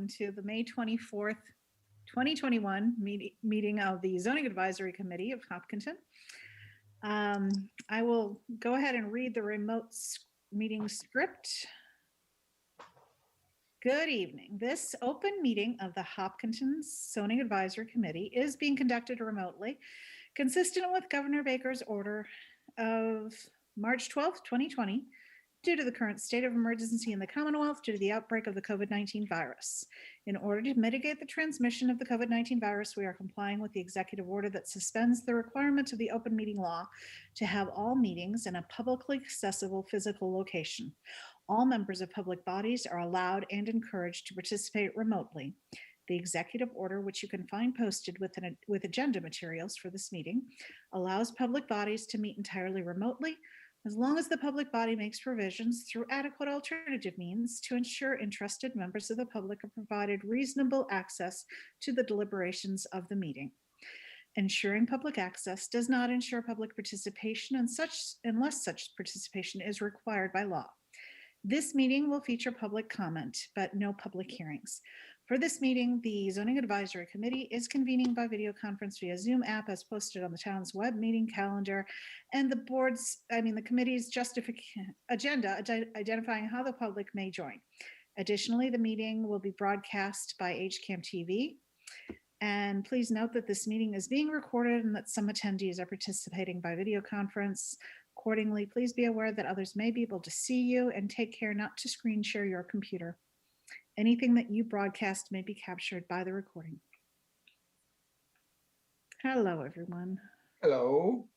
welcome to the May 24th, 2021 meeting of the Zoning Advisory Committee of Hopkinton. I will go ahead and read the remote meeting script. Good evening. This open meeting of the Hopkinton Zoning Advisory Committee is being conducted remotely, consistent with Governor Baker's order of March 12th, 2020, due to the current state of emergency in the Commonwealth due to the outbreak of the COVID-19 virus. In order to mitigate the transmission of the COVID-19 virus, we are complying with the executive order that suspends the requirement of the open meeting law to have all meetings in a publicly accessible physical location. All members of public bodies are allowed and encouraged to participate remotely. The executive order, which you can find posted with agenda materials for this meeting, allows public bodies to meet entirely remotely, as long as the public body makes provisions through adequate alternative means to ensure interested members of the public are provided reasonable access to the deliberations of the meeting. Ensuring public access does not ensure public participation unless such participation is required by law. This meeting will feature public comment, but no public hearings. For this meeting, the Zoning Advisory Committee is convening by video conference via Zoom app as posted on the town's web meeting calendar, and the committee's agenda identifying how the public may join. Additionally, the meeting will be broadcast by HCAM TV. And please note that this meeting is being recorded and that some attendees are participating by video conference. Accordingly, please be aware that others may be able to see you, and take care not to screen share your computer. Anything that you broadcast may be captured by the recording. Hello, everyone. Hello.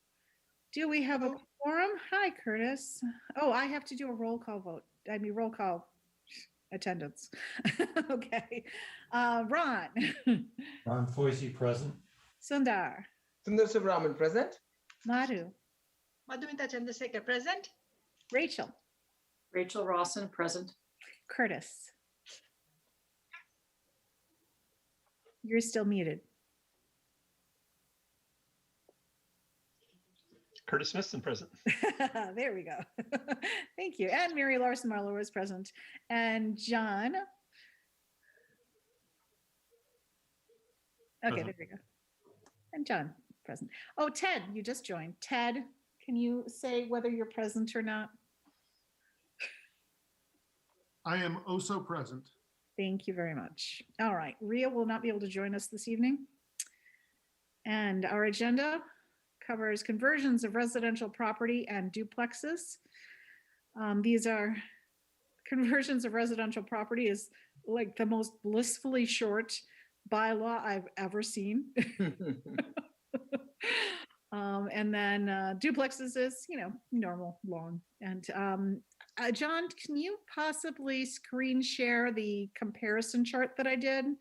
Do we have a quorum? Hi, Curtis. Oh, I have to do a roll call vote. Roll call attendance. Okay. Ron. Ron Foisey, present. Sundar. Sundar Subramanian, present. Madhu. Madhumita Chandrasekhar, present. Rachel. Rachel Rawson, present. Curtis. You're still muted. Curtis Smithson, present. There we go. Thank you. And Mary Larson Marlowe is present. And John. Okay, there we go. And John, present. Oh, Ted, you just joined. Ted, can you say whether you're present or not? I am also present. Thank you very much. All right, Ria will not be able to join us this evening. And our agenda covers conversions of residential property and duplexes. These are conversions of residential property is like the most blissfully short bylaw I've ever seen. And then duplexes is, normal, long. And John, can you possibly screen share the comparison chart that I did? Do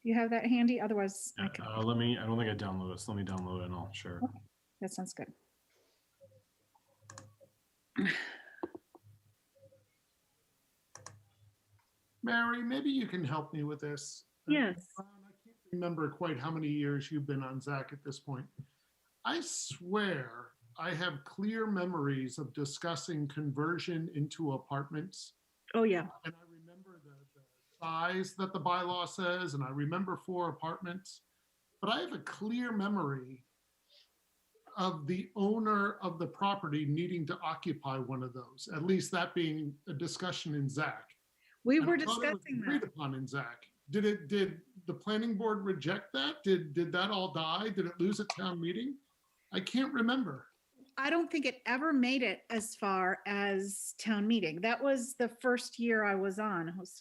you have that handy? Otherwise, Yeah, I don't think I downloaded it, so let me download it and I'll share it. Okay, that sounds good. Mary, maybe you can help me with this. Yes. Ron, I can't remember quite how many years you've been on ZAC at this point. I swear I have clear memories of discussing conversion into apartments. Oh, yeah. And I remember the size that the bylaw says, and I remember 4 apartments. But I have a clear memory of the owner of the property needing to occupy one of those, at least that being a discussion in ZAC. We And were I thought it was discussing agreed that. upon in ZAC. Did the planning board reject that? Did that all die? Did it lose at town meeting? I can't remember. I don't think it ever made it as far as town meeting. That was the first year I was on. It was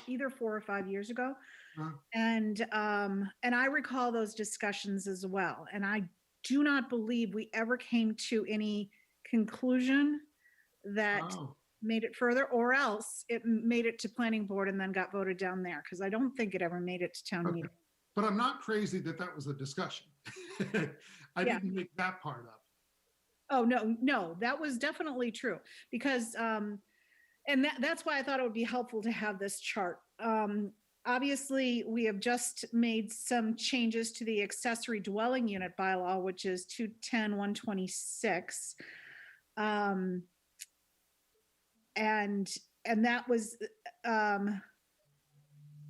either 4 or 5 years ago. Huh. And I recall those discussions as well. And I do not believe we ever came to any conclusion that Oh. made it further, or else it made it to planning board and then got voted down there, because I don't think it ever made it to town Okay. meeting. But I'm not crazy that that was a discussion. I Yeah. didn't make that part up. Oh, no, that was definitely true, because, and that's why I thought it would be helpful to have this chart. Obviously, we have just made some changes to the accessory dwelling unit bylaw, which is 210-126. And and that was,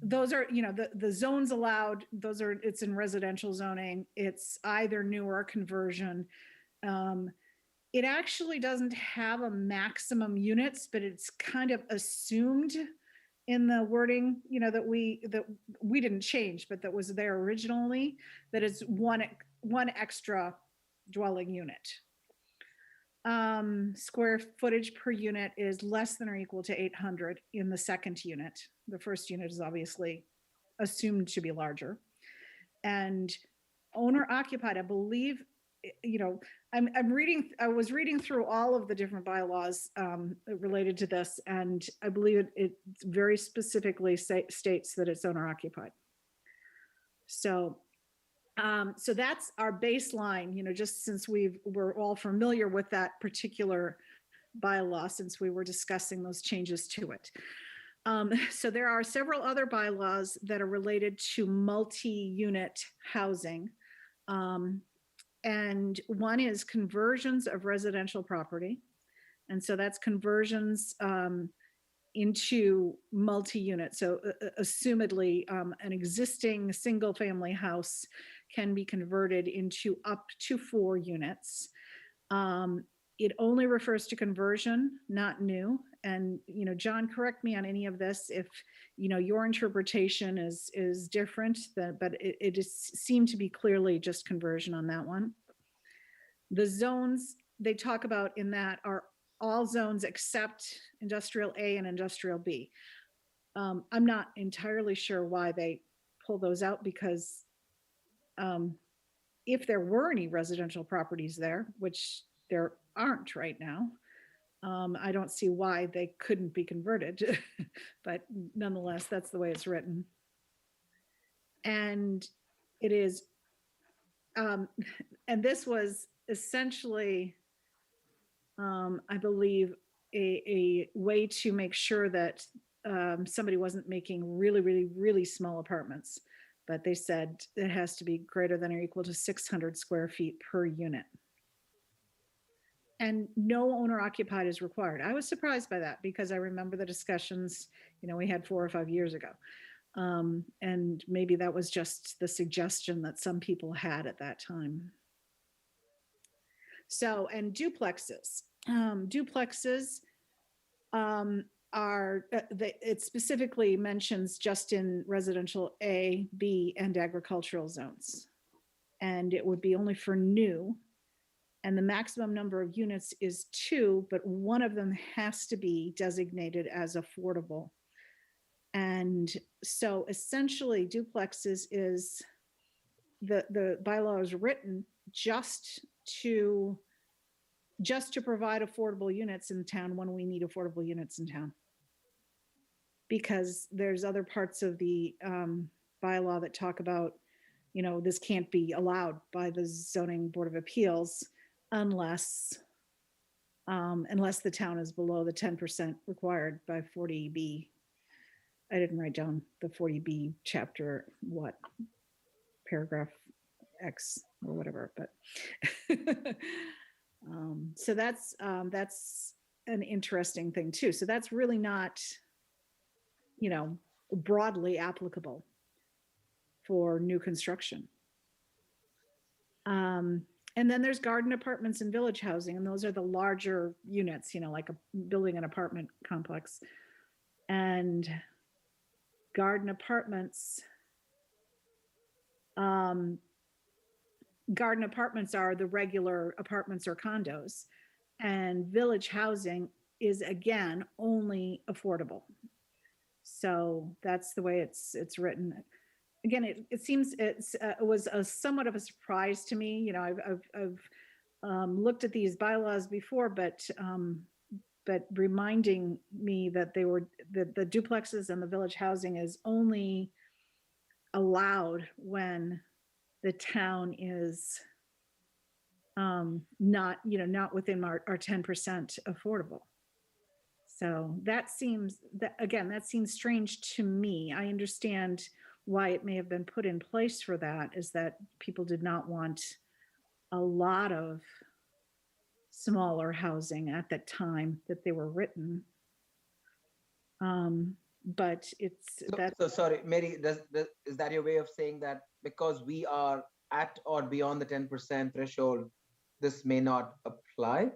those are, you know, the zones allowed, those are, it's in residential zoning. It's either new or conversion. It actually doesn't have a maximum units, but it's kind of assumed in the wording, you know, that we didn't change, but that was there originally, that it's one extra dwelling unit. Square footage per unit is less than or equal to 800 in the second unit. The first unit is obviously assumed to be larger. And owner occupied, I believe, you know, I was reading through all of the different bylaws related to this, and I believe it very specifically states that it's owner occupied. So so that's our baseline, you know, just since we're all familiar with that particular bylaw, since we were discussing those changes to it. So there are several other bylaws that are related to multi-unit housing. And one is conversions of residential property. And so that's conversions into multi-unit. So assumedly, an existing single family house can be converted into up to 4 units. It only refers to conversion, not new. And, you know, John, correct me on any of this if, you know, your interpretation is different, but it seemed to be clearly just conversion on that one. The zones they talk about in that are all zones except industrial A and industrial B. I'm not entirely sure why they pull those out, because if there were any residential properties there, which there aren't right now, I don't see why they couldn't be converted, but nonetheless, that's the way it's written. And it is, and this was essentially, I believe, a way to make sure that somebody wasn't making really, really, really small apartments, but they said it has to be greater than or equal to 600 square feet per unit. And no owner occupied is required. I was surprised by that because I remember the discussions, you know, we had 4 or 5 years ago. And maybe that was just the suggestion that some people had at that time. So, and duplexes. Duplexes are, it specifically mentions just in residential A, B, and agricultural zones. And it would be only for new. And the maximum number of units is 2, but one of them has to be designated as affordable. And so essentially duplexes is, the bylaw is written just to provide affordable units in town when we need affordable units in town. Because there's other parts of the bylaw that talk about, you know, this can't be allowed by the zoning board of appeals unless the town is below the 10% required by 40B. I didn't write down the 40B chapter, what, paragraph X or whatever, but so that's an interesting thing too. So that's really not, you know, broadly applicable for new construction. And then there's garden apartments and village housing, and those are the larger units, you know, like building an apartment complex. And garden apartments are the regular apartments or condos, and village housing is, again, only affordable. So that's the way it's written. Again, it seems it was somewhat of a surprise to me. You know, I've looked at these bylaws before, but reminding me that they were the duplexes and the village housing is only allowed when the town is not within our 10% affordable. So that seems strange to me. I understand why it may have been put in place for that, is that people did not want a lot of smaller housing at the time that they were written. But it's So, that, so sorry, Mary, is that your way of saying that because we are at or beyond the 10% threshold, this may not apply?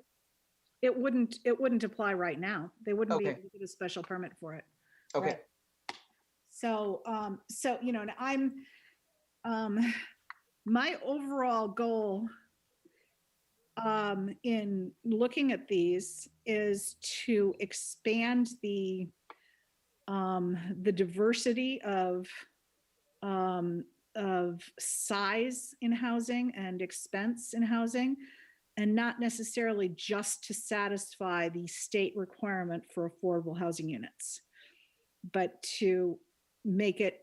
it wouldn't apply right now. They wouldn't be Okay. able to get a special permit for it. Okay. Right. So, and my overall goal in looking at these is to expand the diversity of size in housing and expense in housing, and not necessarily just to satisfy the state requirement for affordable housing units, but to make it,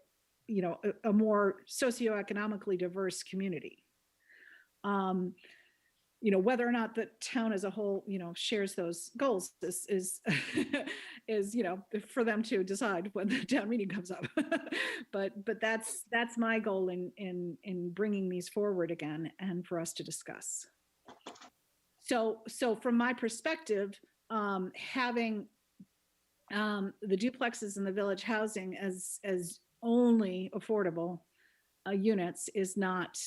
a more socioeconomically diverse community. Whether or not the town as a whole, shares those goals is for them to decide when the town meeting comes up. but that's my goal in bringing these forward again and for us to discuss. So from my perspective, having the duplexes and the village housing as only affordable units is not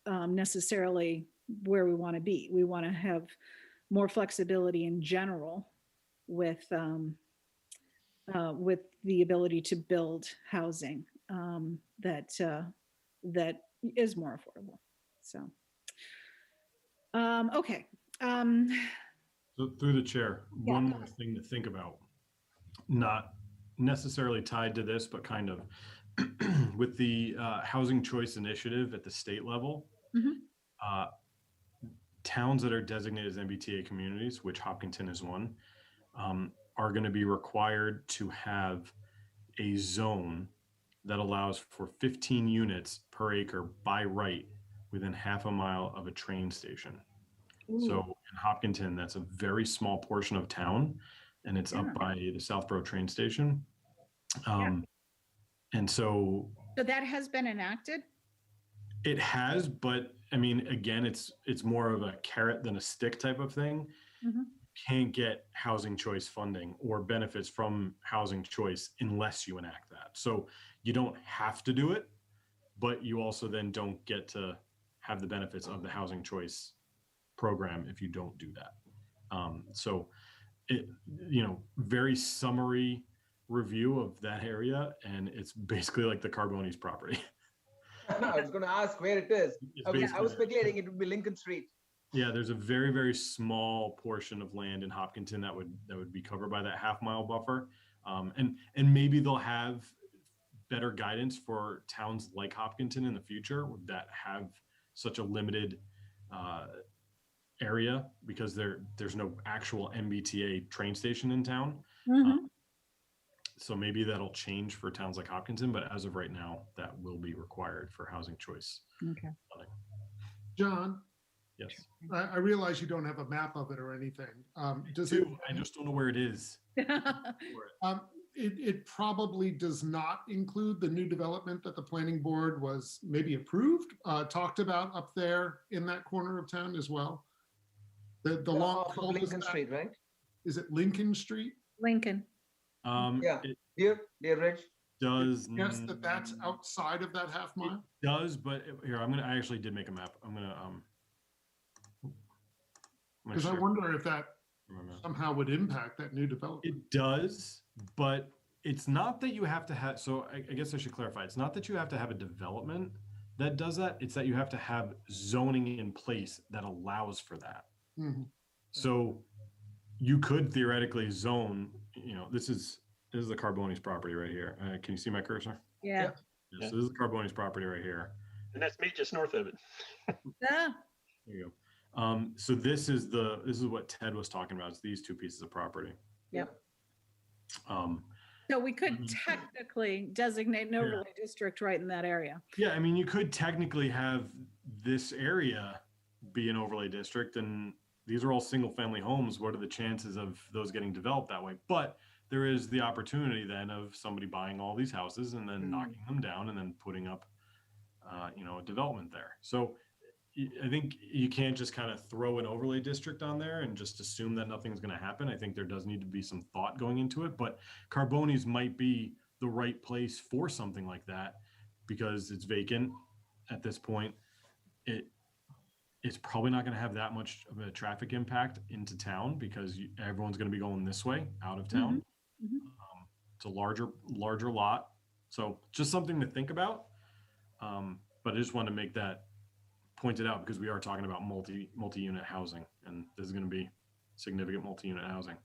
necessarily where we want to be. We want to have more flexibility in general with the ability to build housing that is more affordable. So, okay. So through the chair, Yeah. one more thing to think about, not necessarily tied to this, but kind of with the Housing Choice Initiative at the state level, Mhm. Towns that are designated as MBTA communities, which Hopkinton is one, are going to be required to have a zone that allows for 15 units per acre by right within half a mile of a train station. So in Hopkinton, that's a very small portion of town, and it's Yeah. up by the Southborough train station. Yeah. And so So that has been enacted? it has, but I mean, again, it's more of a carrot than a stick type of thing. Mhm. Can't get housing choice funding or benefits from housing choice unless you enact that. So you don't have to do it, but you also then don't get to have the benefits of the housing choice program if you don't do that. So it, very summary review of that area, and it's basically like the Carbonis property. I was going to ask where it is. It's Okay, I basically was there. speculating it would be Lincoln Street. Yeah, there's a very, very small portion of land in Hopkinton that would be covered by that half-mile buffer. And maybe they'll have better guidance for towns like Hopkinton in the future that have such a limited area, because there's no actual MBTA train station in town. Mhm. So maybe that'll change for towns like Hopkinton, but as of right now, that will be required for housing choice. Okay. John, Yes. I realize you don't have a map of it or anything. Does it? I just don't know where it is. It probably does not include the new development that the planning board was maybe approved, talked about up there in that corner of town as well. The long Off of Lincoln cul-de-sac. Street, right? Is it Lincoln Street? Lincoln. Yeah. It Dear Rich. does. Yes, that's outside of that half It mile. does, but here, I actually did make a map. I'm gonna Because I share wonder if that my map. somehow would impact that new development. It does, but it's not that you have to have, so I guess I should clarify. It's not that you have to have a development that does that. It's that you have to have zoning in place that allows for that. Mhm. So you could theoretically zone, this is the Carbonis property right here. Can you see my cursor? Yeah. Yeah, so this is the Carbonis property right here. And that's me just north of it. Ah, There you go. So this is what Ted was talking about. It's these two pieces of property. Yep. Um, So we could Mhm. technically designate an Yeah. overlay district right in that area. yeah, I mean, you could technically have this area be an overlay district, and these are all single family homes. What are the chances of those getting developed that way? But there is the opportunity then of somebody buying all these houses and then knocking them down and then putting up, a development there. So, I think you can't just kind of throw an overlay district on there and just assume that nothing's going to happen. I think there does need to be some thought going into it, but Carbones might be the right place for something like that because it's vacant at this point. It's probably not going to have that much of a traffic impact into town because everyone's going to be going this way out of town. Mhm. It's a larger lot, so just something to think about. But I just want to make that pointed out because we are talking about multi-unit housing, and this is going to be significant multi-unit housing.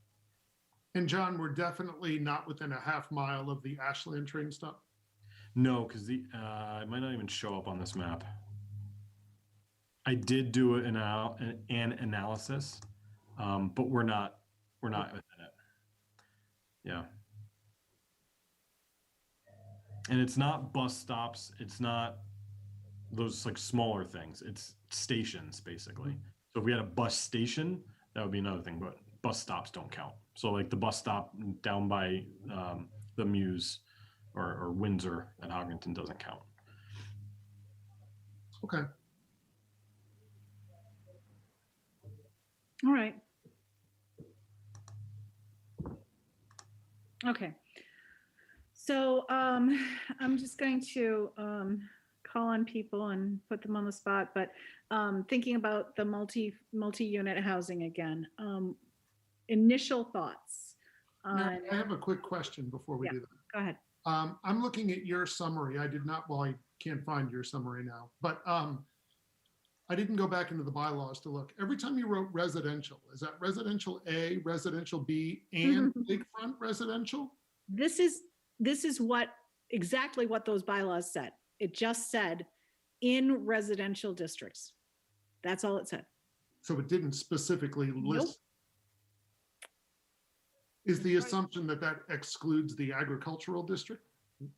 And John, we're definitely not within a half mile of the Ashland train stop. No, because it might not even show up on this map. I did do an analysis, but we're not within it. Yeah. And it's not bus stops. It's not those like smaller things. It's stations basically. So if we had a bus station, that would be another thing, but bus stops don't count. So like the bus stop down by the Muse or Windsor at Hoggington doesn't count. Okay. All right. Okay. So I'm just going to call on people and put them on the spot, but thinking about the multi-unit housing again, initial thoughts Now, on, I have a quick question before we Yeah. do that. go ahead. I'm looking at your summary. I did not, well, I can't find your summary now, but I didn't go back into the bylaws to look. Every time you wrote residential, is that residential A, residential B, and lakefront residential? This is exactly what those bylaws said. It just said in residential districts. That's all it said. So it didn't specifically list. Is the assumption that that excludes the agricultural district?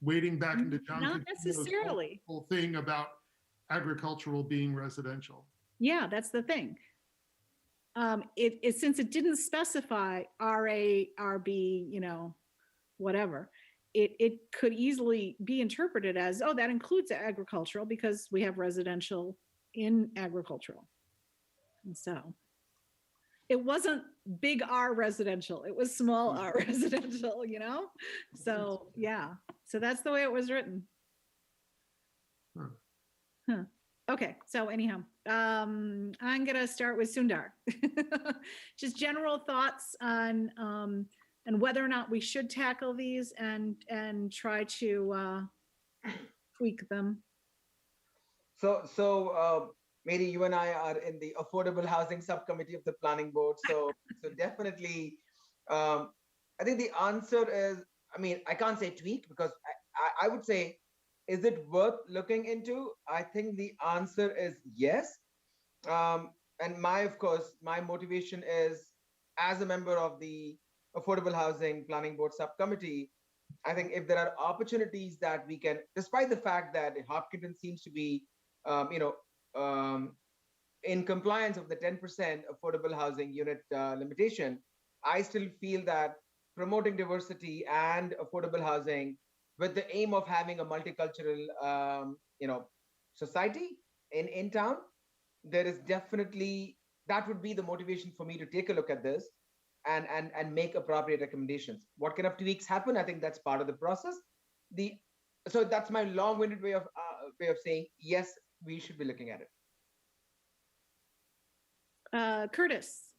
Wading back into John Not Coutinho's necessarily. whole thing about agricultural being residential. Yeah, that's the thing. Since it didn't specify RA, RB, whatever, it could easily be interpreted as, oh, that includes agricultural because we have residential in agricultural. And so it wasn't big R residential, it was small R residential, So, yeah, so that's the way it was written. Huh. Okay, so anyhow, I'm gonna start with Sundar. Just general thoughts on and whether or not we should tackle these and try to tweak them. So Mary, you and I are in the affordable housing subcommittee of the planning board. So definitely, I think the answer is, I can't say tweak because I would say, is it worth looking into? I think the answer is yes. And my motivation is, as a member of the Affordable Housing Planning Board subcommittee, I think if there are opportunities that we can, despite the fact that Hopkinton seems to be, in compliance of the 10% affordable housing unit limitation, I still feel that promoting diversity and affordable housing with the aim of having a multicultural, society in town, there is definitely, that would be the motivation for me to take a look at this and make appropriate recommendations. What kind of tweaks happen? I think that's part of the process. So that's my long-winded way of saying, yes, we should be looking at it. Curtis.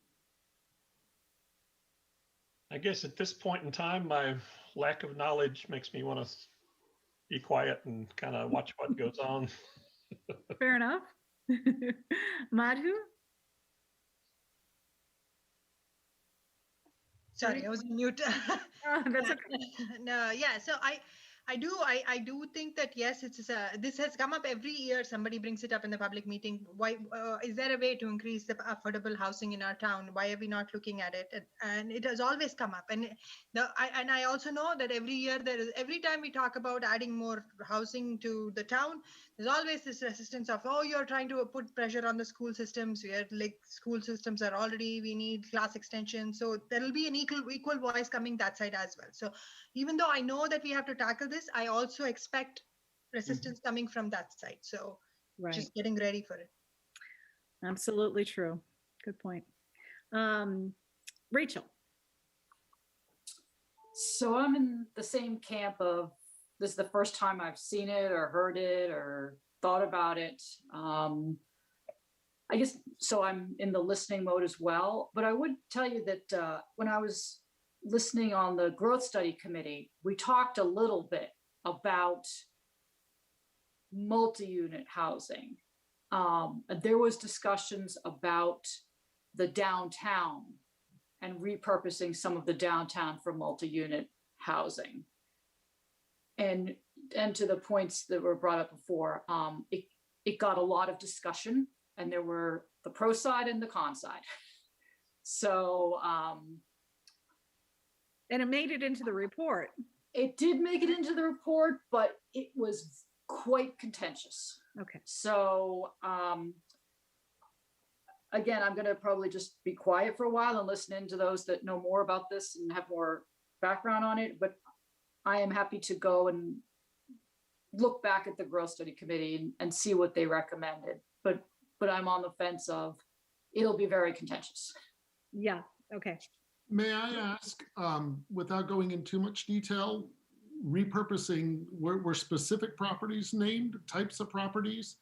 I guess at this point in time, my lack of knowledge makes me want to be quiet and kind of watch what goes on. Fair enough. Madhu? Sorry, I was on mute. That's okay. No, yeah. So I do think that yes, this has come up every year. Somebody brings it up in the public meeting. Why is there a way to increase the affordable housing in our town? Why are we not looking at it? And it has always come up. And I also know that every time we talk about adding more housing to the town, there's always this resistance of, oh, you're trying to put pressure on the school systems. School systems are already, we need class extension. So there will be an equal voice coming that side as well. So even though I know that we have to tackle this, I also expect resistance coming from that side. So Right. just getting ready for it. Absolutely true. Good point. Rachel. So I'm in the same camp of this is the first time I've seen it or heard it or thought about it. I guess so I'm in the listening mode as well. But I would tell you that when I was listening on the growth study committee, we talked a little bit about multi-unit housing. There was discussions about the downtown and repurposing some of the downtown for multi-unit housing. And to the points that were brought up before, it got a lot of discussion, and there were the pro side and the con side. So And it made it into the report. it did make it into the report, but it was quite contentious. Okay. So again, I'm going to probably just be quiet for a while and listen in to those that know more about this and have more background on it. But I am happy to go and look back at the growth study committee and see what they recommended. But I'm on the fence of it'll be very contentious. Yeah. Okay. May I ask, without going in too much detail, repurposing, were specific properties named, types of properties?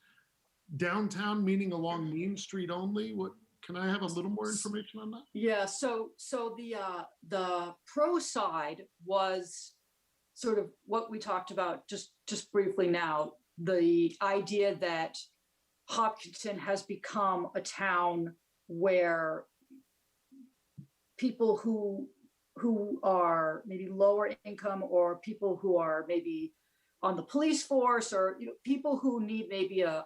Downtown meaning along Main Street only? What, can I have a little more information on that? Yeah, so the pro side was sort of what we talked about just briefly now, the idea that Hopkinton has become a town where people who are maybe lower income or people who are maybe on the police force or people who need maybe a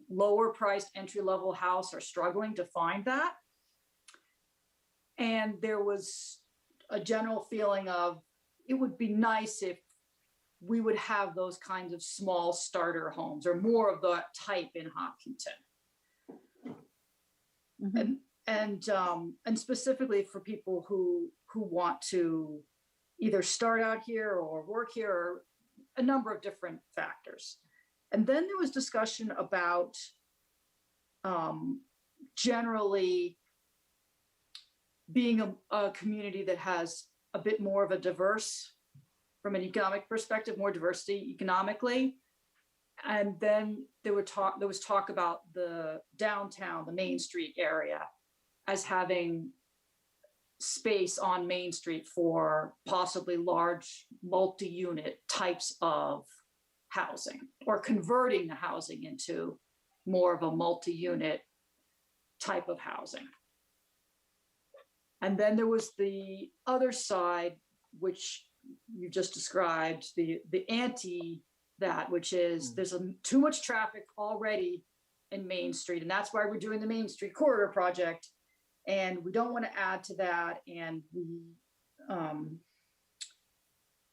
lower priced entry level house are struggling to find that. And there was a general feeling of it would be nice if we would have those kinds of small starter homes or more of that type in Hopkinton. Mhm. And specifically for people who want to either start out here or work here or a number of different factors. And then there was discussion about generally being a community that has a bit more of a diverse, from an economic perspective, more diversity economically. And then there was talk about the downtown, the Main Street area, as having space on Main Street for possibly large multi-unit types of housing, or converting the housing into more of a multi-unit type of housing. And then there was the other side, which you just described, the anti that, which is there's too much traffic already in Main Street, and that's why we're doing the Main Street Corridor project, and we don't want to add to that, and we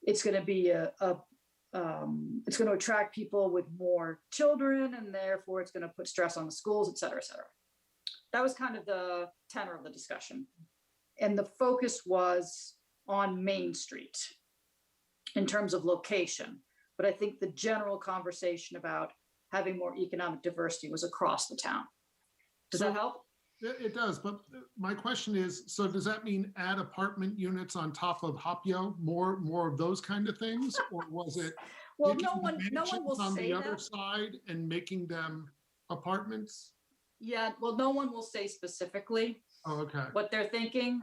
it's going to be it's going to attract people with more children, and therefore it's going to put stress on the schools, et cetera, et cetera. That was kind of the tenor of the discussion. And the focus was on Main Street in terms of location. But I think the general conversation about having more economic diversity was across the town. Does that help? It does, but my question is, so does that mean add apartment units on top of Hopio, more of those kind of things? Or was it Well, taking no the one will mansions on say the other that. side and making them apartments? Yeah, well, no one will say specifically Oh, okay. what they're thinking.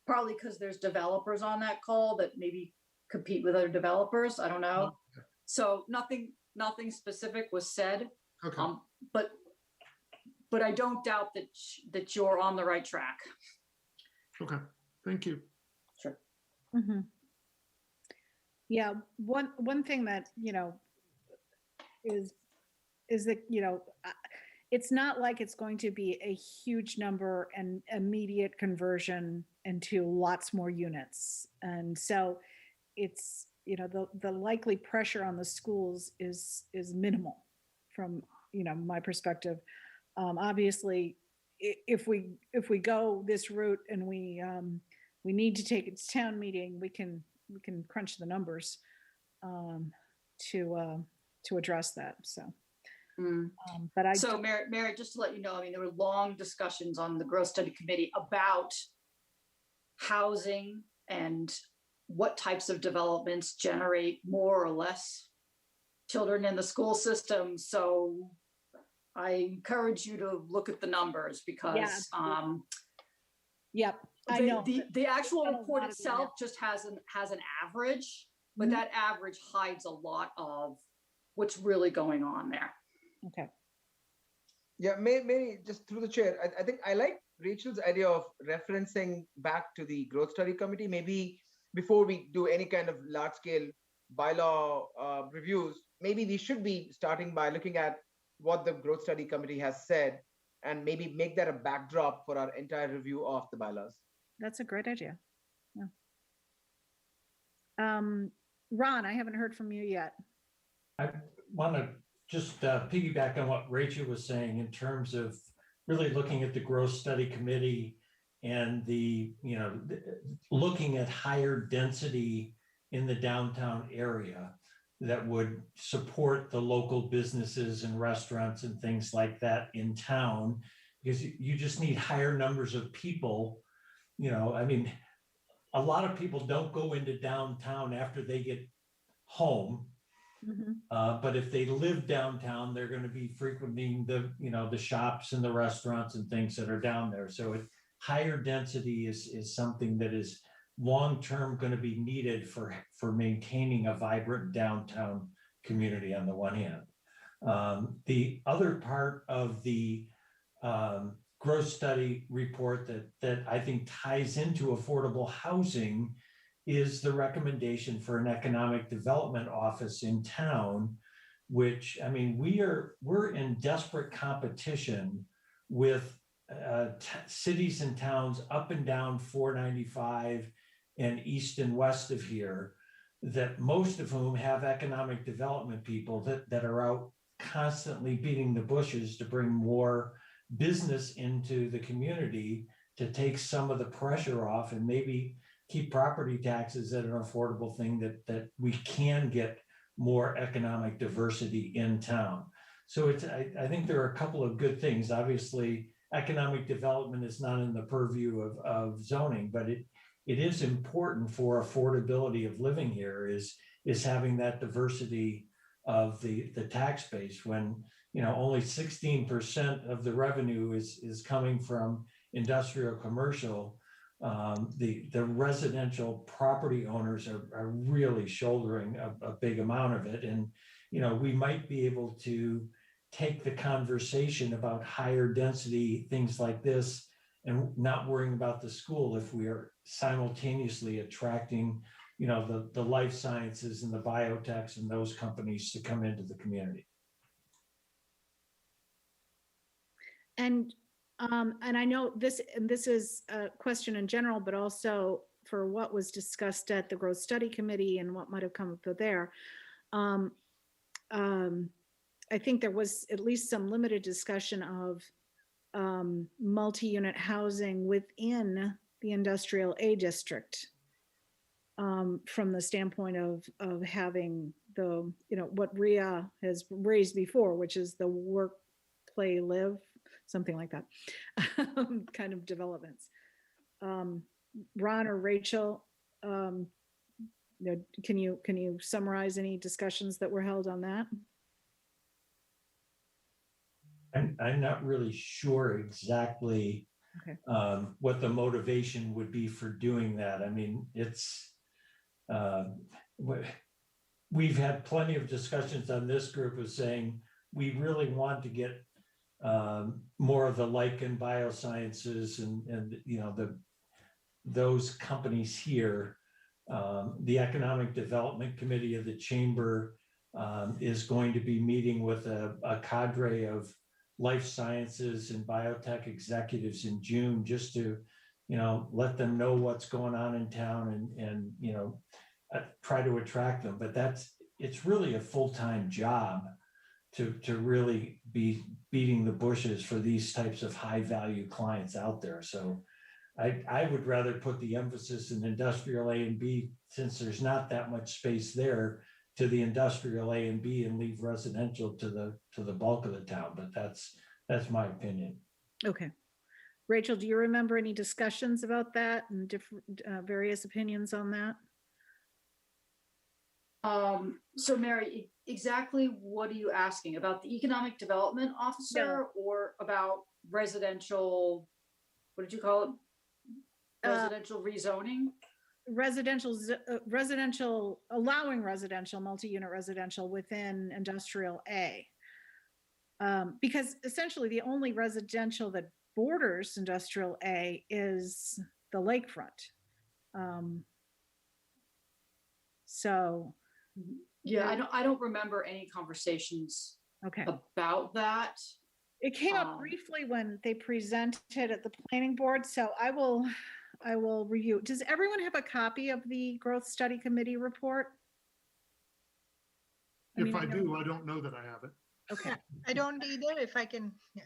Probably because there's developers on that call that maybe compete with other developers. I don't know. Okay. So nothing specific was said. Okay. But I don't doubt that you're on the right track. Okay. Thank you. Sure. Mhm. Yeah, one thing that, is that, it's not like it's going to be a huge number and immediate conversion into lots more units. And so it's, the likely pressure on the schools is minimal from, my perspective. Obviously, if we go this route and we need to take it to town meeting, we can crunch the numbers to address that. So, Mm. But I, So Mary, just to let you know, I mean, there were long discussions on the growth study committee about housing and what types of developments generate more or less children in the school system. So I encourage you to look at the numbers because yep, I know. the actual Done a report lot of itself just has an average, but Mhm. that average hides a lot of what's really going on there. Okay. Yeah, may just through the chair, I think I like Rachel's idea of referencing back to the growth study committee. Maybe before we do any kind of large scale bylaw reviews, maybe we should be starting by looking at what the growth study committee has said and maybe make that a backdrop for our entire review of the bylaws. That's a great idea. Yeah. Ron, I haven't heard from you yet. I want to just piggyback on what Rachel was saying in terms of really looking at the growth study committee and looking at higher density in the downtown area that would support the local businesses and restaurants and things like that in town, because you just need higher numbers of people. I mean, a lot of people don't go into downtown after they get home. Mhm. But if they live downtown, they're going to be frequenting the shops and the restaurants and things that are down there. So higher density is something that is long-term going to be needed for maintaining a vibrant downtown community on the one hand. The other part of the growth study report that I think ties into affordable housing is the recommendation for an economic development office in town, which, I mean, we're in desperate competition with cities and towns up and down 495 and east and west of here, that most of whom have economic development people that are out constantly beating the bushes to bring more business into the community to take some of the pressure off and maybe keep property taxes at an affordable thing that we can get more economic diversity in town. So I think there are a couple of good things. Obviously, economic development is not in the purview of zoning, but it is important for affordability of living here is having that diversity of the tax base when only 16% of the revenue is coming from industrial commercial. The residential property owners are really shouldering a big amount of it. And, we might be able to take the conversation about higher density, things like this, and not worrying about the school if we are simultaneously attracting, the life sciences and the biotechs and those companies to come into the community. And I know this is a question in general, but also for what was discussed at the growth study committee and what might have come up there. I think there was at least some limited discussion of multi-unit housing within the industrial A district from the standpoint of having the, what RIA has raised before, which is the work, play, live, something like that kind of developments. Ron or Rachel, can you summarize any discussions that were held on that? I'm not really sure exactly what the motivation would be for doing that. I mean, we've had plenty of discussions on this group of saying we really want to get more of the Lichen Biosciences and those companies here. The Economic Development Committee of the Chamber is going to be meeting with a cadre of life sciences and biotech executives in June, just to let them know what's going on in town and try to attract them. But it's really a full-time job to really be beating the bushes for these types of high value clients out there. So I would rather put the emphasis in industrial A and B, since there's not that much space there, to the industrial A and B and leave residential to the bulk of the town, but that's my opinion. Okay. Rachel, do you remember any discussions about that and different, various opinions on that? So Mary, exactly what are you asking about the economic development officer or about residential? What did you call it? Residential rezoning? Residential, allowing residential, multi-unit residential within industrial A. Because essentially the only residential that borders industrial A is the lakefront. So. Yeah, I don't remember any conversations Okay. about that. It came up briefly when they presented at the planning board, so I will review. Does everyone have a copy of the growth study committee report? If I do, I don't know that I have it. Okay. I don't either, if I can, yeah.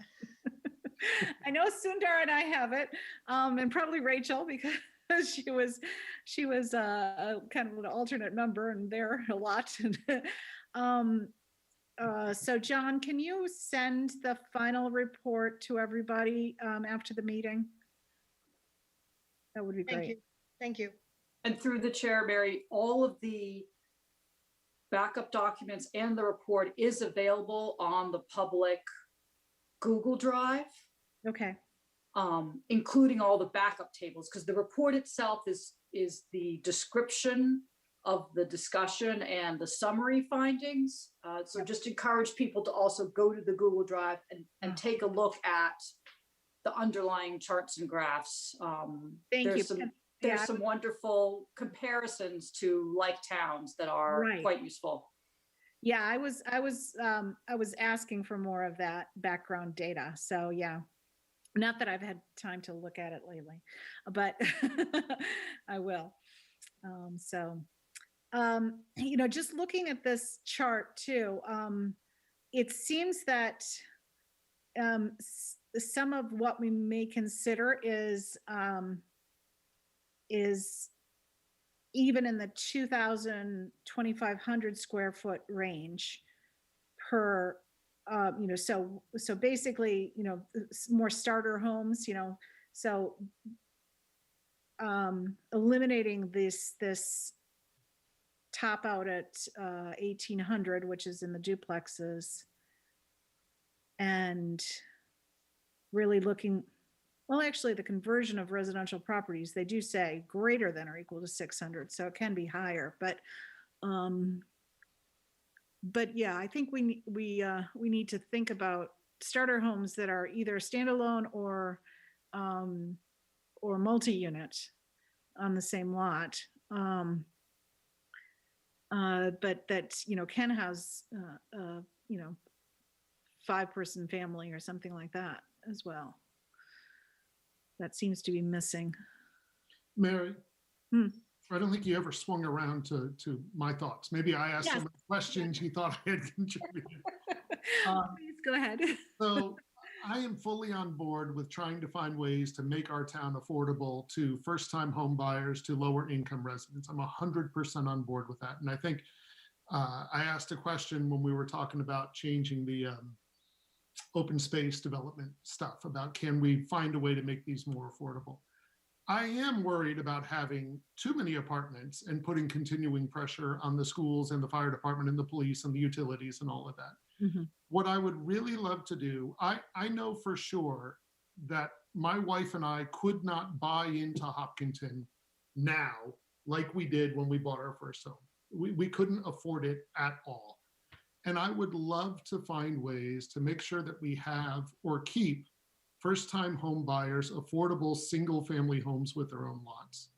I know Sundar and I have it, and probably Rachel, because she was kind of an alternate member and there a lot. So John, can you send the final report to everybody after the meeting? That would be Thank great. you. Thank you. And through the chair, Mary, all of the backup documents and the report is available on the public Google Drive, Okay. including all the backup tables, because the report itself is the description of the discussion and the summary findings. So just encourage people to also go to the Google Drive and take a look at the underlying charts and graphs. Thank you. There's some wonderful comparisons to like towns that are quite useful. Yeah, I was asking for more of that background data. So yeah, not that I've had time to look at it lately, but I will. Just looking at this chart too, it seems that some of what we may consider is even in the 2,500 square foot range per, so basically, more starter homes, so eliminating this top out at 1,800, which is in the duplexes, and really looking, well, actually the conversion of residential properties, they do say greater than or equal to 600, so it can be higher, but yeah, I think we need to think about starter homes that are either standalone or multi-unit on the same lot, but that can house 5-person family or something like that as well. That seems to be missing. Mary, I don't think you ever swung around to my thoughts. Maybe I asked so many questions you thought I had contributed. Please go ahead. So I am fully on board with trying to find ways to make our town affordable to first-time home buyers, to lower income residents. I'm 100% on board with that. And I think I asked a question when we were talking about changing the open space development stuff about, can we find a way to make these more affordable? I am worried about having too many apartments and putting continuing pressure on the schools and the fire department and the police and the utilities and all of that. Mm-hmm. What I would really love to do, I know for sure that my wife and I could not buy into Hopkinton now like we did when we bought our first home. We couldn't afford it at all. And I would love to find ways to make sure that we have or keep first-time home buyers affordable single-family homes with their own lots.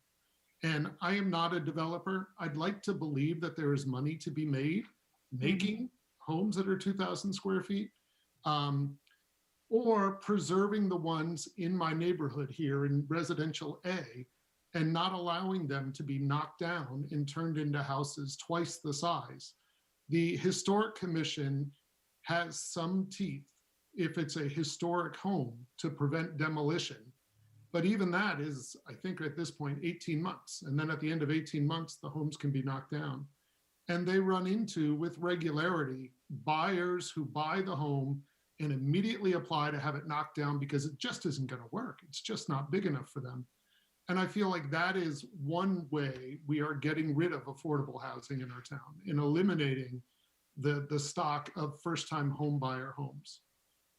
And I am not a developer. I'd like to believe that there is money to be made making homes that are 2,000 square feet, or preserving the ones in my neighborhood here in residential A and not allowing them to be knocked down and turned into houses twice the size. The Historic Commission has some teeth if it's a historic home to prevent demolition. But even that is, I think at this point, 18 months. And then at the end of 18 months, the homes can be knocked down. And they run into, with regularity, buyers who buy the home and immediately apply to have it knocked down because it just isn't going to work. It's just not big enough for them. And I feel like that is one way we are getting rid of affordable housing in our town, in eliminating the stock of first-time home buyer homes.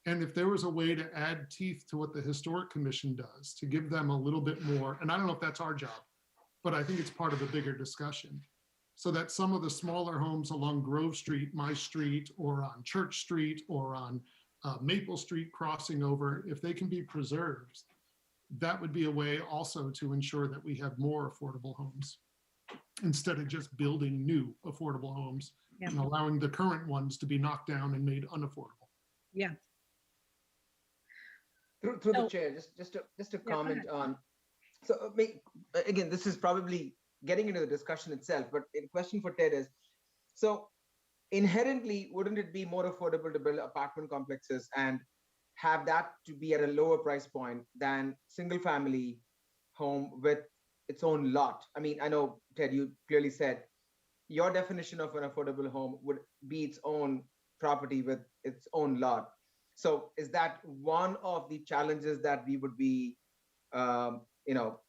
And if there was a way to add teeth to what the Historic Commission does, to give them a little bit more, and I don't know if that's our job, but I think it's part of a bigger discussion, so that some of the smaller homes along Grove Street, my street, or on Church Street, or on Maple Street crossing over, if they can be preserved, that would be a way also to ensure that we have more affordable homes instead of just building new affordable homes Yeah. and allowing the current ones to be knocked down and made unaffordable. Yeah. Through Oh. the chair, just to go comment ahead. on. So again, this is probably getting into the discussion itself, but a question for Ted is, so inherently, wouldn't it be more affordable to build apartment complexes and have that to be at a lower price point than single family home with its own lot? I mean, I know, Ted, you clearly said your definition of an affordable home would be its own property with its own lot. So is that one of the challenges that we would be,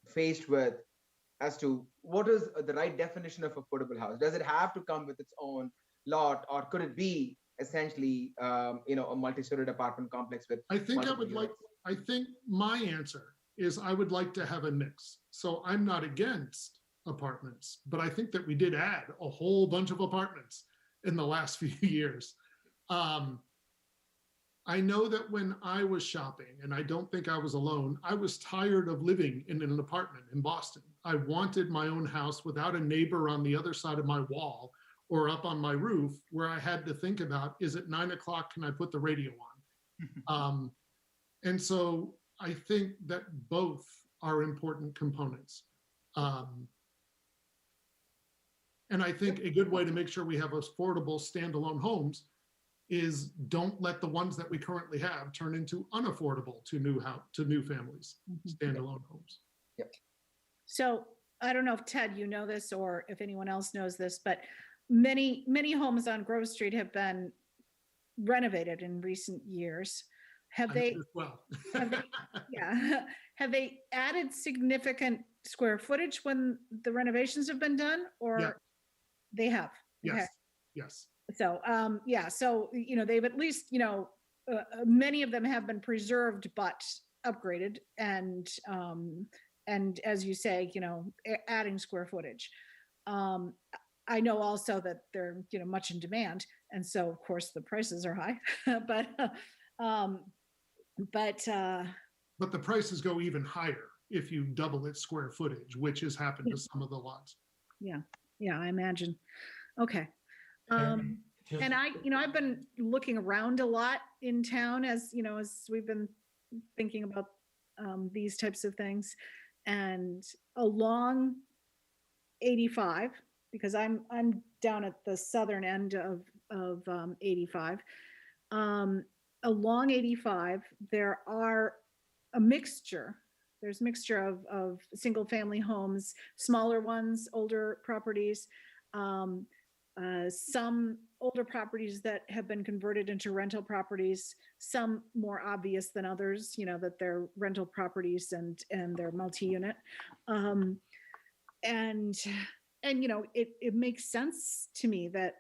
faced with as to what is the right definition of affordable house? Does it have to come with its own lot, or could it be essentially, a multi-story apartment complex with? I think multiple units? I think my answer is I would like to have a mix. So I'm not against apartments, but I think that we did add a whole bunch of apartments in the last few years. I know that when I was shopping, and I don't think I was alone, I was tired of living in an apartment in Boston. I wanted my own house without a neighbor on the other side of my wall or up on my roof where I had to think about, is it 9 o'clock? Can I put the radio on? And so I think that both are important components. And I think a good way to make sure we have affordable standalone homes is don't let the ones that we currently have turn into unaffordable to new families, standalone homes. So I don't know if Ted, you know this, or if anyone else knows this, but many homes on Grove Street have been renovated in recent years. Have I they, do as well. yeah, have they added significant square footage when the renovations have been done, or Yeah. they have? Okay. Yes, yes. So, yeah, so, they've at least, many of them have been preserved, but upgraded and as you say, adding square footage. I know also that they're, much in demand. And so of course the prices are high, but But the prices go even higher if you double its square footage, which has happened to some of the lots. yeah, I imagine. Okay. Just- And I've been looking around a lot in town as we've been thinking about these types of things, and along 85, because I'm down at the southern end of 85. Along 85, there are a mixture. There's a mixture of single family homes, smaller ones, older properties, some older properties that have been converted into rental properties, some more obvious than others, that they're rental properties and they're multi-unit. It makes sense to me that,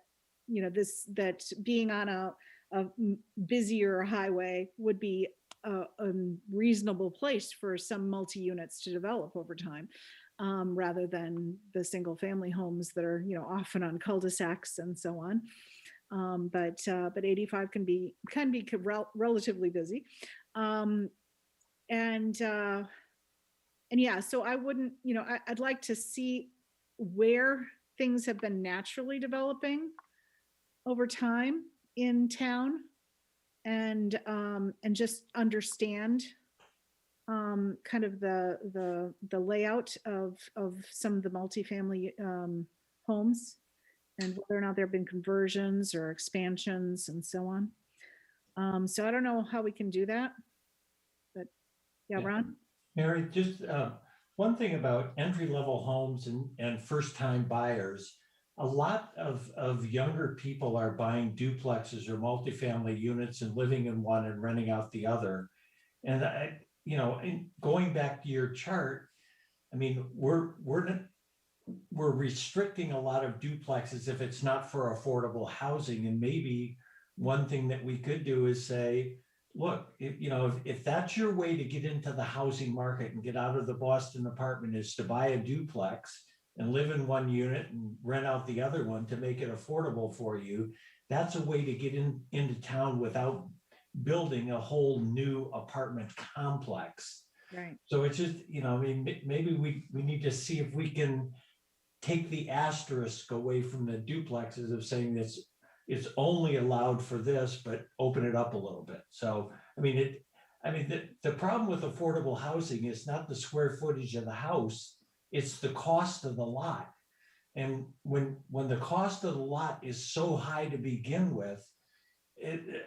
that being on a busier highway would be a reasonable place for some multi-units to develop over time. Rather than the single family homes that are, often on cul-de-sacs and so on. But 85 can be relatively busy. And yeah, so I wouldn't, I'd like to see where things have been naturally developing over time in town, and just understand kind of the layout of some of the multifamily homes, and whether or not there have been conversions or expansions and so on. So I don't know how we can do that, but yeah, Yeah. Ron? Mary, just one thing about entry-level homes and first-time buyers. a lot of younger people are buying duplexes or multifamily units and living in one and renting out the other. And and going back to your chart, I mean, we're restricting a lot of duplexes if it's not for affordable housing. And maybe one thing that we could do is say, look, if that's your way to get into the housing market and get out of the Boston apartment is to buy a duplex and live in one unit and rent out the other one to make it affordable for you, that's a way to get into town without building a whole new apartment complex. Right. So it's just, I mean, maybe we need to see if we can take the asterisk away from the duplexes of saying this, it's only allowed for this, but open it up a little bit. So, I mean, the problem with affordable housing is not the square footage of the house, it's the cost of the lot. And when the cost of the lot is so high to begin with,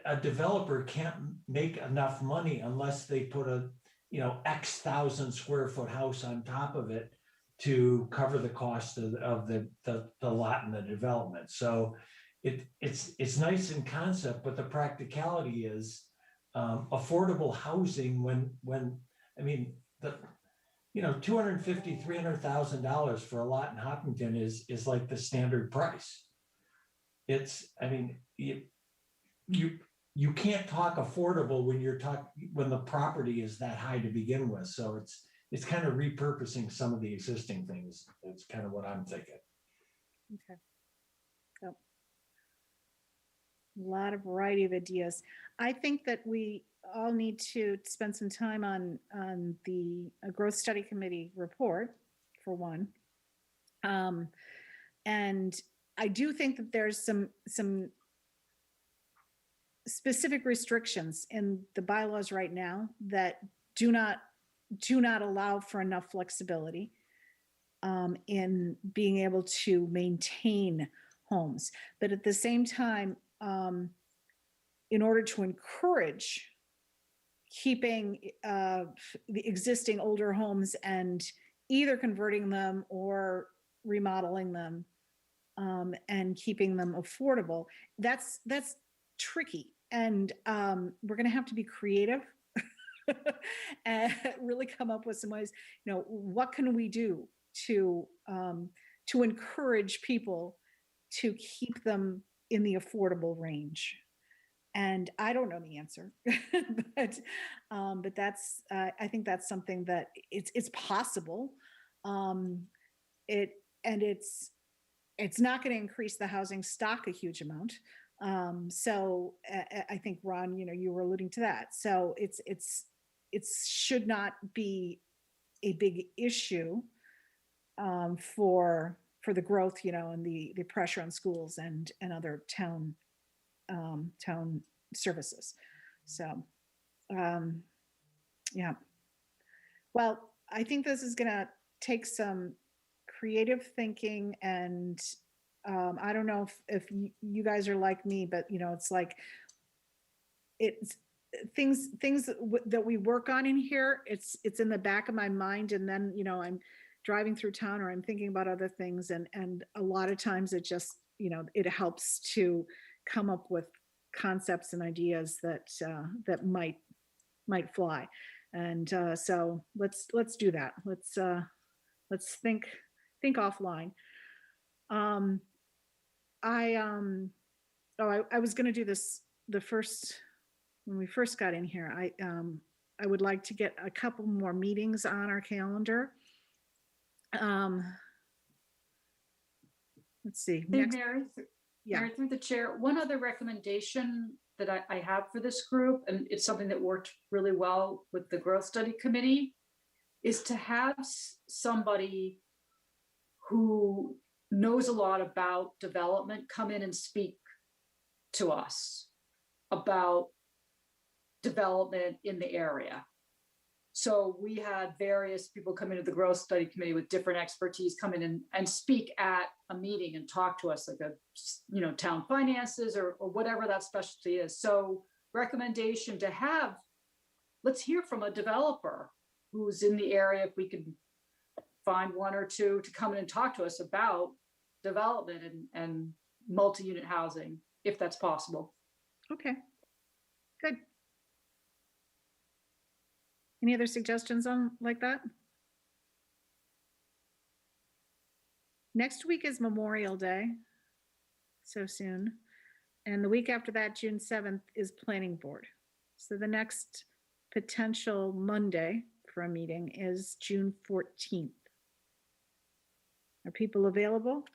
a developer can't make enough money unless they put a X thousand square foot house on top of it to cover the cost of the lot and the development. So it's nice in concept, but the practicality is affordable housing when I mean $250,000, $300,000 for a lot in Hopkinton is like the standard price. You can't talk affordable when the property is that high to begin with. So it's kind of repurposing some of the existing things. That's kind of what I'm thinking. Okay. So a lot of variety of ideas. I think that we all need to spend some time on the growth study committee report for one. And I do think that there's some specific restrictions in the bylaws right now that do not allow for enough flexibility in being able to maintain homes. But at the same time, in order to encourage keeping the existing older homes and either converting them or remodeling them and keeping them affordable, that's tricky. And we're going to have to be creative and really come up with some ways, what can we do to encourage people to keep them in the affordable range? And I don't know the answer, but that's I think that's something that it's possible. It's not going to increase the housing stock a huge amount. So I think, Ron, you were alluding to that. So it should not be a big issue for the growth, and the pressure on schools and other town services. So, yeah. Well, I think this is going to take some creative thinking, and I don't know if you guys are like me, but it's like it's things that we work on in here. It's in the back of my mind, and then I'm driving through town or I'm thinking about other things, and a lot of times it just it helps to come up with concepts and ideas that might fly. And so let's do that. Let's think offline. I was going to do this when we first got in here. I would like to get a couple more meetings on our calendar. Let's see. Hey, Mary, Yeah. Mary, through the chair, one other recommendation that I have for this group, and it's something that worked really well with the growth study committee, is to have somebody who knows a lot about development come in and speak to us about development in the area. So we had various people come into the growth study committee with different expertise come in and speak at a meeting and talk to us, like town finances or whatever that specialty is. So recommendation to have, let's hear from a developer who's in the area, if we can find one or two to come in and talk to us about development and multi-unit housing, if that's possible. Okay, good. Any other suggestions on like that? Next week is Memorial Day, so soon. And the week after that, June 7th, is Planning Board. So the next potential Monday for a meeting is June 14th. Are people available?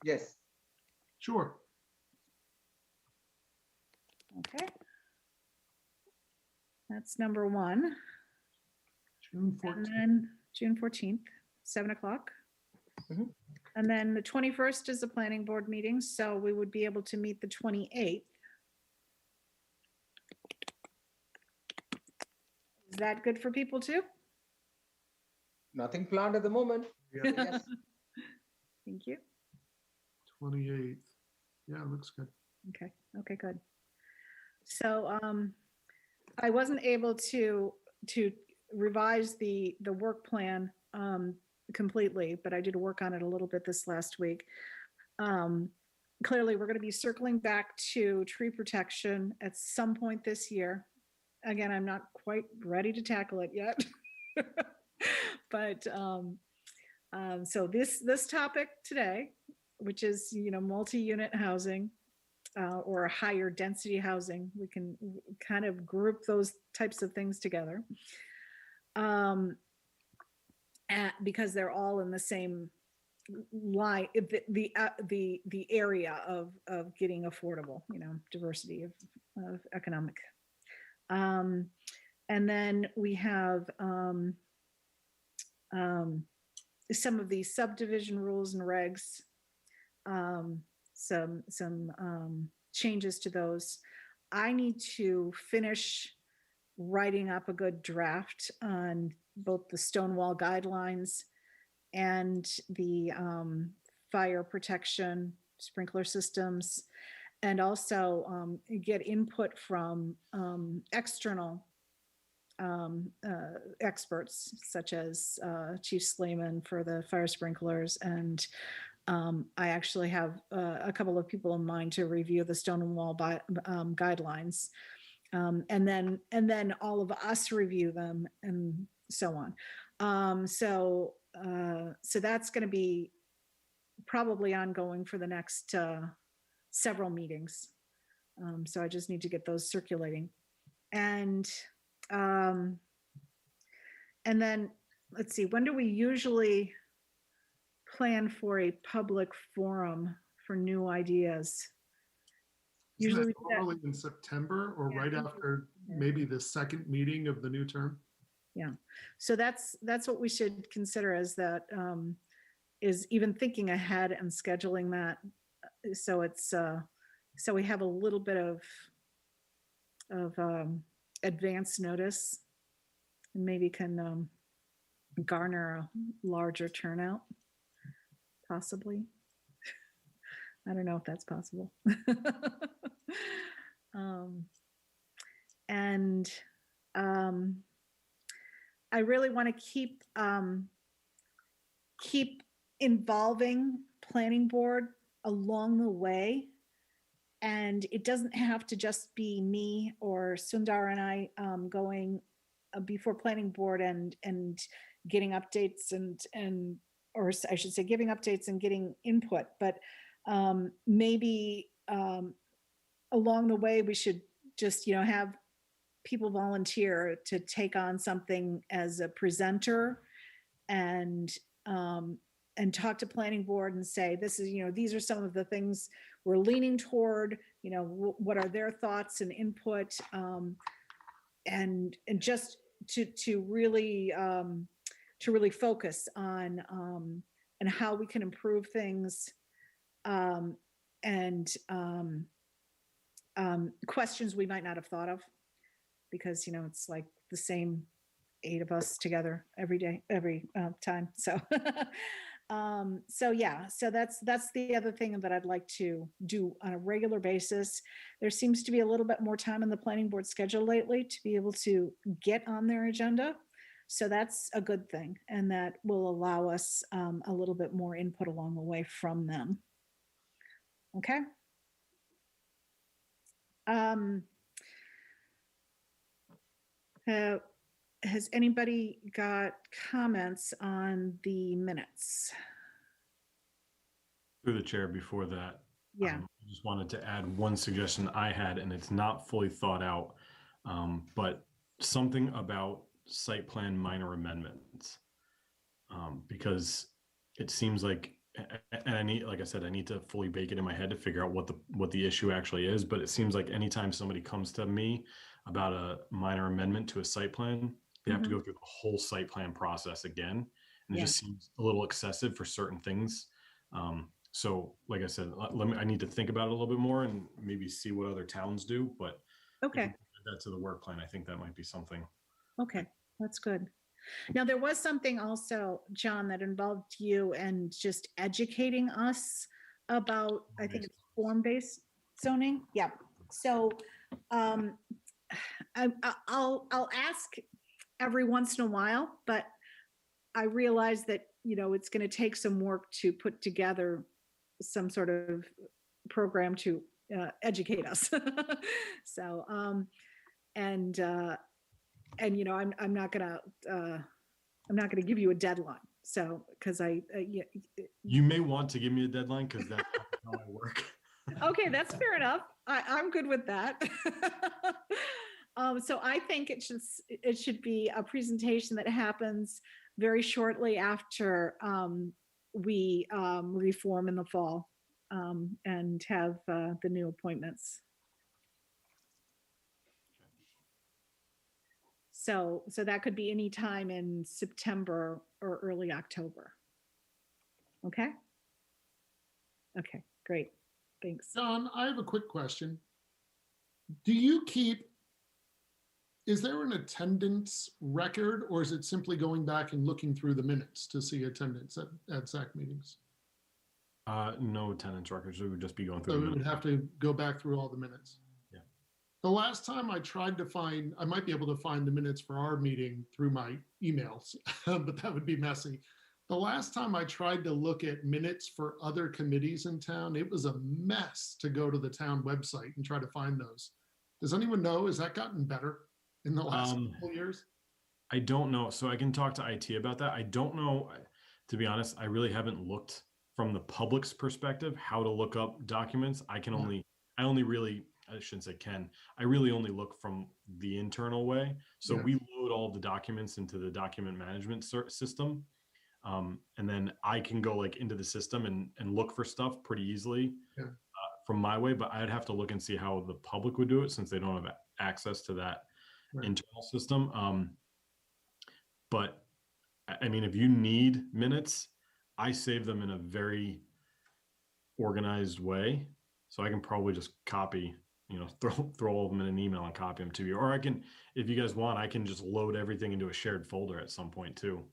Yes. Sure. Okay. That's number one. June And 14th. then June 14th, 7 o'clock. Mhm. And then the 21st is a planning board meeting, so we would be able to meet the 28th. Is that good for people too? Nothing planned at the moment. Yeah, Yes. Thank you. 28th. Yeah, looks good. Okay, okay, good. So I wasn't able to revise the work plan completely, but I did work on it a little bit this last week. Clearly, we're going to be circling back to tree protection at some point this year. Again, I'm not quite ready to tackle it yet. But so this topic today, which is, multi-unit housing or higher density housing, we can kind of group those types of things together. Because they're all in the same line, the area of getting affordable, diversity of economic. And then we have some of these subdivision rules and regs, some changes to those. I need to finish writing up a good draft on both the Stonewall guidelines and the fire protection sprinkler systems, and also get input from external experts such as Chief Slayman for the fire sprinklers. And I actually have a couple of people in mind to review the Stonewall guidelines. And then all of us review them and so on. So that's going to be probably ongoing for the next several meetings. So I just need to get those circulating. And then let's see, when do we usually plan for a public forum for new ideas? Isn't Usually that we do that- normally in September or Yeah, right I think after maybe the second meeting of the new term? Yeah, so that's what we should consider, as that is even thinking ahead and scheduling that. So it's so we have a little bit of advance notice, and maybe can garner a larger turnout, possibly. I don't know if that's possible. And I really want to keep involving planning board along the way. And it doesn't have to just be me or Sundar and I going before planning board and getting updates or I should say giving updates and getting input, but maybe along the way we should just have people volunteer to take on something as a presenter and talk to planning board and say, this is, these are some of the things we're leaning toward, what are their thoughts and input, and just to really focus on and how we can improve things, and questions we might not have thought of, because it's like the same 8 of us together every day, every time. So so yeah, so that's the other thing that I'd like to do on a regular basis. There seems to be a little bit more time in the planning board schedule lately to be able to get on their agenda. So that's a good thing. And that will allow us a little bit more input along the way from them. Okay. Has anybody got comments on the minutes? Through the chair before that. Yeah. I just wanted to add one suggestion I had, and it's not fully thought out, but something about site plan minor amendments. Because it seems like, and I need, like I said, I need to fully bake it in my head to figure out what the issue actually is. But it seems like anytime somebody comes to me about a minor amendment to a site plan, they have to go through the whole site plan process again. And it just seems a little excessive for certain things. So like I said, I need to think about it a little bit more and maybe see what other towns do. But Okay. if we add that to the work plan, I think that might be something. Okay, that's good. Now, there was something also, John, that involved you and just educating us about, I think it's form-based zoning. Yeah. So I'll ask every once in a while, but I realize that, it's going to take some work to put together some sort of program to educate us. So, I'm not gonna give you a deadline. So, because You may want to give me a deadline because that's how I work. Okay, that's fair enough. I'm good with that. So I think it should be a presentation that happens very shortly after we reform in the fall and have the new appointments. So that could be any time in September or early October. Okay? Okay, great. Thanks. John, I have a quick question. Is there an attendance record, or is it simply going back and looking through the minutes to see attendance at SAC meetings? No attendance records. It would just be going So through. we would have to go back through all the minutes. Yeah. The last time I tried to find, I might be able to find the minutes for our meeting through my emails, but that would be messy. The last time I tried to look at minutes for other committees in town, it was a mess to go to the town website and try to find those. Does anyone know, has that gotten better in the last couple years? I don't know. So I can talk to IT about that. I don't know. To be honest, I really haven't looked from the public's perspective how to look up documents. I really only look from the internal way. So we load all the documents into the document management system. And then I can go into the system and look for stuff pretty easily from my way, but I'd have to look and see how the public would do it since they don't have access to that internal system. But I mean, if you need minutes, I save them in a very organized way. So I can probably just copy, throw all of them in an email and copy them to you. Or I can, if you guys want, I can just load everything into a shared folder at some point too.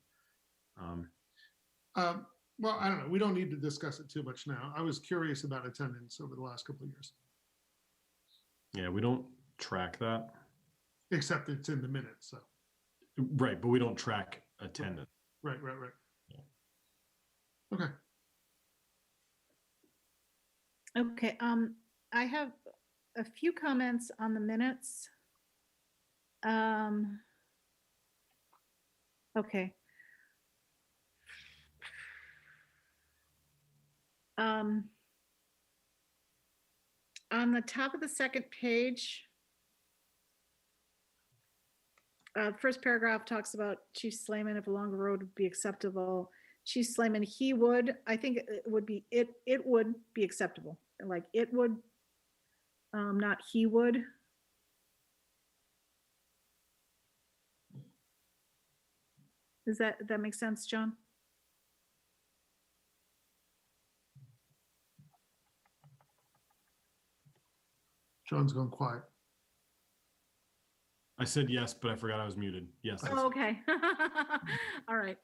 Well, I don't know. We don't need to discuss it too much now. I was curious about attendance over the last couple of years. Yeah, we don't track that. Except it's in the minutes, so. Right, but we don't track attendance. Right. Yeah. Okay. Okay, I have a few comments on the minutes. Okay. On the top of the second page, first paragraph talks about Chief Slayman, if a longer road would be acceptable. Chief Slayman, he would, I think it would be, it would be acceptable. Like it would, not he would. Does that make sense, John? John's gone quiet. I said yes, but I forgot I was muted. Yes. Oh, okay. All right.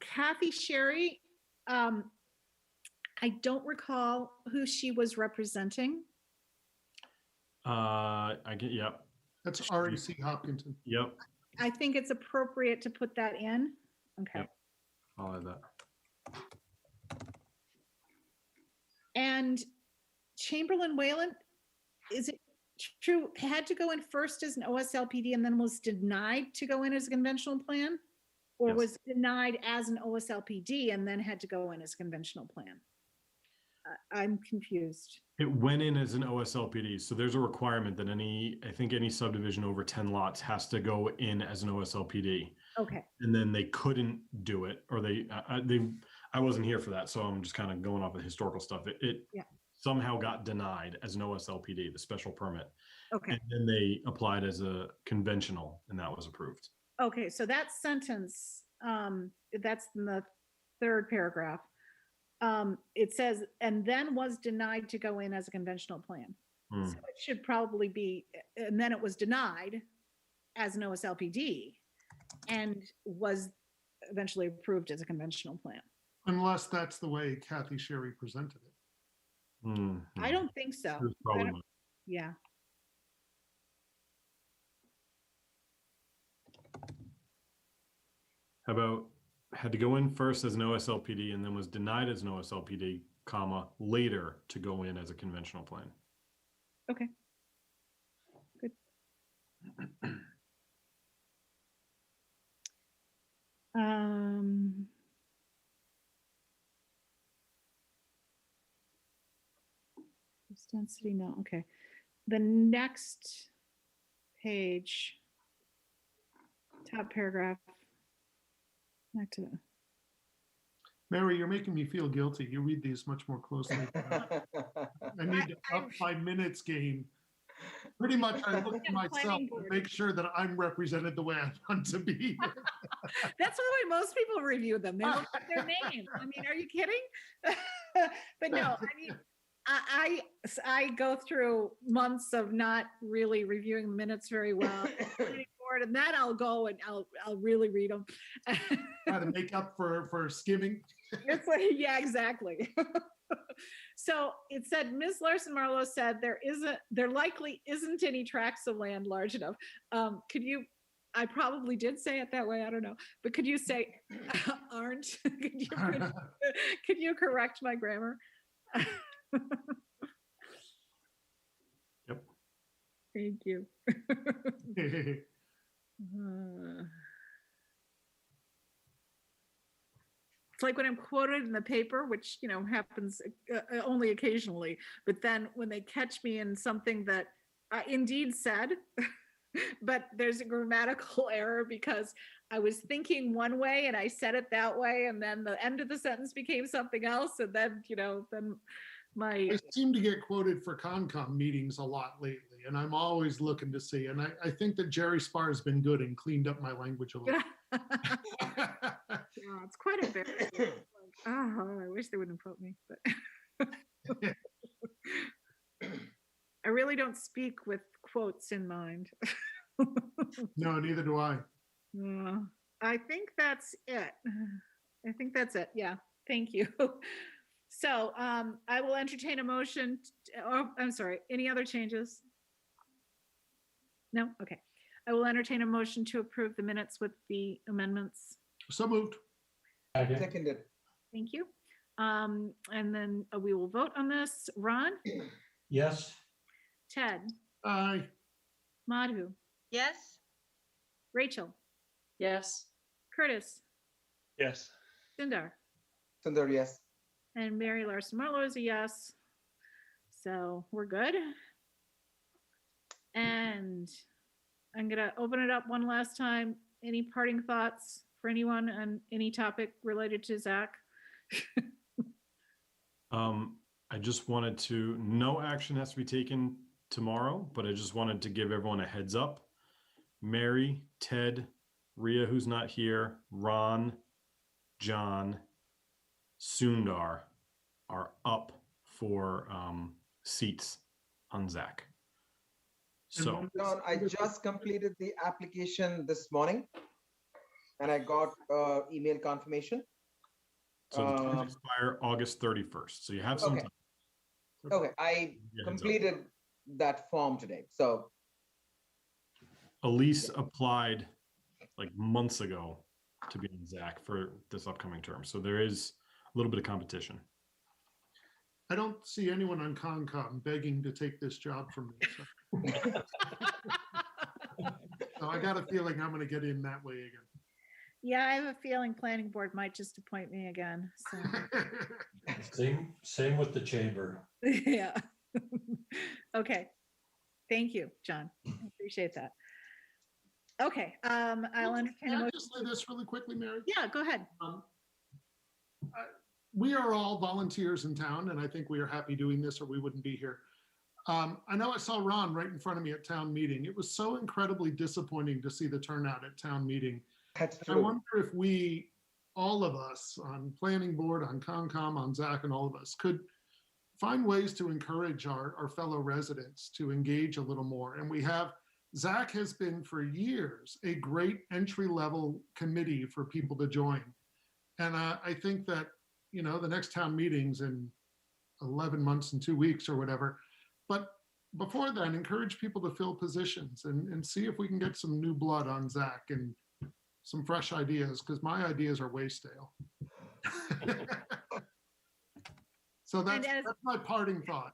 Kathy Sherry, I don't recall who she was representing. I get, yep. That's REC Hopkinton. Yep, I think it's appropriate to put that in. Okay. Yep. I'll add that. And Chamberlain Wayland, is it true, had to go in first as an OSLPD and then was denied to go in as a conventional plan? Or Yes. was denied as an OSLPD and then had to go in as a conventional plan? I'm confused. It went in as an OSLPD, so there's a requirement that I think any subdivision over 10 lots has to go in as an OSLPD. Okay, And then they couldn't do it, or I wasn't here for that, so I'm just kind of going off of historical stuff. It Yeah. somehow got denied as an OSLPD, the special permit. okay, And then they applied as a conventional, and that was approved. okay. So that sentence, that's in the third paragraph. It says, and then was denied to go in as a conventional plan. Hmm. So it should probably be, and then it was denied as an OSLPD and was eventually approved as a conventional plan. Unless that's the way Kathy Sherry presented it. Hmm. I don't think so. There's probably not. Yeah. How about had to go in first as an OSLPD and then was denied as an OSLPD, comma, later to go in as a conventional plan. Okay. Good. Use density, no, okay. The next page, top paragraph. Back to, Mary, you're making me feel guilty. You read these much more closely. I need to up my minutes game. Pretty much I look at myself Planning to board. make sure that I'm represented the way I want to be. that's the way most people review them. They don't put their name. I mean, are you kidding? But no, I mean, I go through months of not really reviewing the minutes very well. And then I'll go and I'll really read them. Try to make up for skimming. It's like, yeah, exactly. So it said, Ms. Larson Marlowe said there likely isn't any tracts of land large enough. Could you, I probably did say it that way, I don't know, but could you say aren't? Could you correct my grammar? Yep. Thank you. It's like when I'm quoted in the paper, which, you know, happens only occasionally, but then when they catch me in something that I indeed said, but there's a grammatical error because I was thinking one way and I said it that way, and then the end of the sentence became something else, and then, you know, then my... I seem to get quoted for Concom meetings a lot lately, and I'm always looking to see. And I think that Jerry Spar has been good and cleaned up my language a little. Yeah, it's quite embarrassing. Like, oh, I wish they wouldn't quote me, but I really don't speak with quotes in mind. No, neither do I. I think that's it. I think that's it. Yeah, thank you. So I will entertain a motion. I'm sorry, any other changes? No? Okay. I will entertain a motion to approve the minutes with the amendments. So moved. Seconded. Thank you. And then we will vote on this. Ron, Yes, Ted, Aye. Madhu, Yes, Rachel, Yes, Curtis, Yes. Sundar, Sundar, yes. and Mary Larson Marlowe is a yes. So we're good. And I'm gonna open it up one last time. Any parting thoughts for anyone on any topic related to Zach? I just wanted to, no action has to be taken tomorrow, but I just wanted to give everyone a heads up. Mary, Ted, Rhea, who's not here, Ron, John, Sundar are up for seats on Zach. So, John, I just completed the application this morning and I got email confirmation. so the terms expire August 31st. So you have some Okay. time. Okay, I Yeah, heads up. completed that form today. So Elise applied like months ago to be on Zach for this upcoming term. So there is a little bit of competition. I don't see anyone on Concom begging to take this job from me. So I got a feeling I'm going to get in that way again. Yeah, I have a feeling planning board might just appoint me again. So, Same with the chamber. yeah. Okay. Thank you, John. I appreciate that. Okay, I'll entertain a Can I motion. just say this really quickly, Mary? Yeah, go ahead. We are all volunteers in town, and I think we are happy doing this or we wouldn't be here. I know I saw Ron right in front of me at town meeting. It was so incredibly disappointing to see the turnout at town meeting. That's I true. wonder if we, all of us on planning board, on Concom, on Zach, and all of us could find ways to encourage our fellow residents to engage a little more. And we have, Zach has been for years a great entry-level committee for people to join. And I think that, you know, the next town meeting's in 11 months and 2 weeks or whatever. But before then, encourage people to fill positions and see if we can get some new blood on Zach and some fresh ideas, because my ideas are way stale. So that's my parting thought.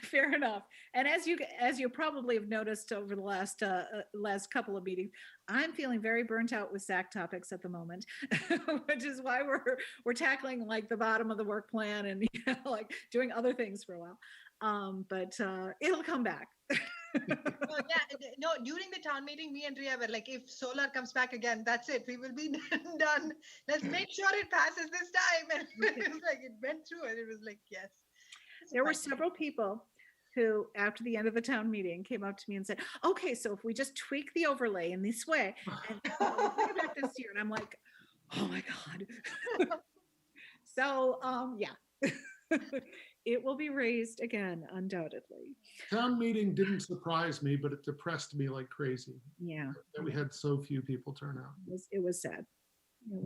Fair enough. And as you probably have noticed over the last couple of meetings, I'm feeling very burnt out with Zach topics at the moment, which is why we're tackling like the bottom of the work plan and like doing other things for a while. But it'll come back. No, during the town meeting, me and Ria were like, if solar comes back again, that's it. We will be done. Let's make sure it passes this time. And it was like, it went through and it was like, yes. There were several people who, after the end of the town meeting, came up to me and said, okay, so if we just tweak the overlay in this way and think about this year, and I'm like, oh my God. So, yeah, it will be raised again, undoubtedly. Town meeting didn't surprise me, but it depressed me like crazy Yeah, that we had so few people turn out. it was sad.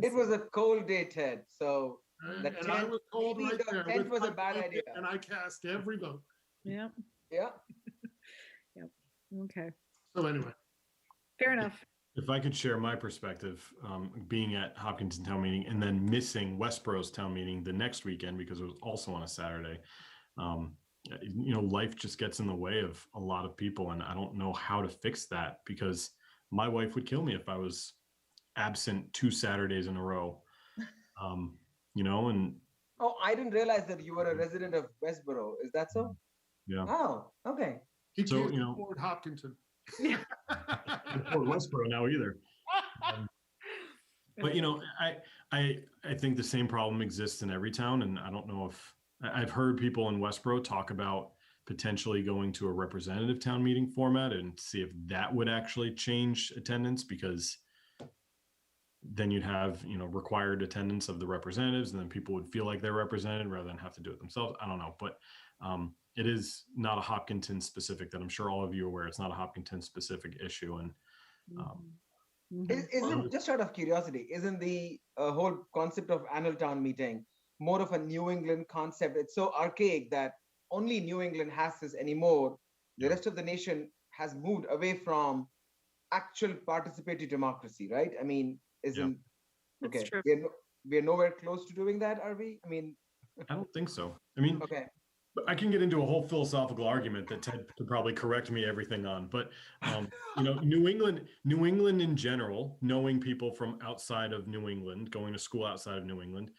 It was a cold day, Ted. So And I was told maybe right the there. 10th with was a my bad vote, idea. And I cast every vote. Yeah, yeah. okay, So anyway, fair enough. If I could share my perspective, being at Hopkinton Town Meeting and then missing Westboro's Town Meeting the next weekend because it was also on a Saturday. You know, life just gets in the way of a lot of people, and I don't know how to fix that because my wife would kill me if I was absent 2 Saturdays in a row. You know, and Oh, I didn't realize that you were a resident of Westboro. Is that so? yeah, Oh, okay. he So, can't you know- afford Hopkinton. I can't afford Westboro now either. But you know, I think the same problem exists in every town, and I don't know if I've heard people in Westboro talk about potentially going to a representative town meeting format and see if that would actually change attendance, because then you'd have, you know, required attendance of the representatives, and then people would feel like they're represented rather than have to do it themselves. I don't know, but it is not a Hopkinton specific, that I'm sure all of you are aware. It's not a Hopkinton specific issue, and Isn't, just out of curiosity, isn't the whole concept of annual town meeting more of a New England concept? It's so archaic that only New England has this anymore. The rest of the nation has moved away from actual participatory democracy, right? I mean, isn't That's okay? true. We're nowhere close to doing that, are we? I mean, I don't think so. I mean, okay. but I can get into a whole philosophical argument that Ted could probably correct me everything on. But you know, New England in general, knowing people from outside of New England, going to school outside of New England,